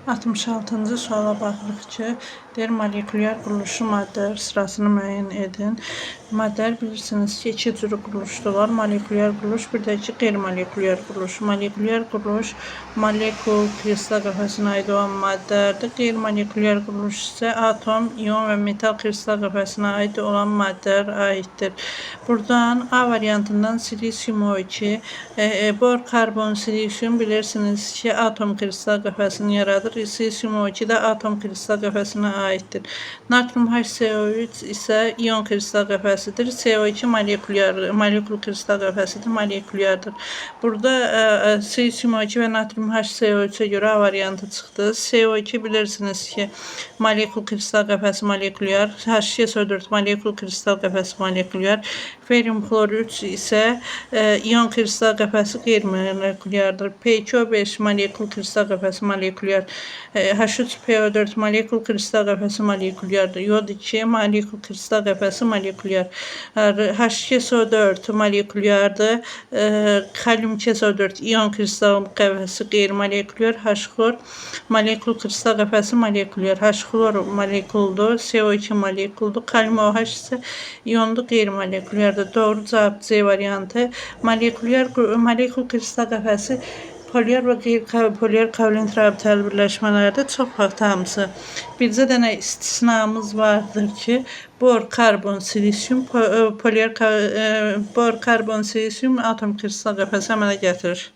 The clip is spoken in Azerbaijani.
66-cı suala baxırıq ki, deyir molekulyar quruluşu maddələr sırasını müəyyən edin. Maddələr bilirsiniz ki, iki cür quruluşda var. Molekulyar quruluş, bir də ki, qeyri-molekulyar quruluş. Molekulyar quruluş molekul, kristal qəfəsinə aid olan maddələrdir. Qeyri-molekulyar quruluş isə atom, ion və metal kristal qəfəsinə aid olan maddələr aiddir. Buradan A variantından silisium O2, bor, karbon, silisium bilirsiniz ki, atom kristal qəfəsini yaradır. Silisium O2 də atom kristal qəfəsinə aiddir. Natrium HCO3 isə ion kristal qəfəsidir. CO2 molekul kristal qəfəsidir, molekulyardır. Burada silisium O2 və natrium HCO3-ə görə A variantı çıxdı. CO2 bilirsiniz ki, molekul kristal qəfəsi molekulyar, H2SO4 molekul kristal qəfəsi molekulyar, barium xlor 3 isə ion kristal qəfəsi qeyri-molekulyardır. P2O5 molekul kristal qəfəsi molekulyar, H3PO4 molekul kristal qəfəsi molekulyardır. Yod 2 molekul kristal qəfəsi molekulyar, H2SO4 molekulyardır. Kalium 2SO4 ion kristal qəfəsi qeyri-molekulyar, H-xlor molekul kristal qəfəsi molekulyar, H-xlor molekuldur, CO2 molekuldur, kalium OH isə iondur, qeyri-molekulyardır. Doğru cavab C variantı. Molekul kristal qəfəsi polyar və qeyri-polyar kovalent rabitəli birləşmələrdə çox vaxt hamısı. Bircə dənə istisnamız vardır ki, bor, karbon, silisium, bor, karbon, silisium atom kristal qəfəsi əmələ gətirir.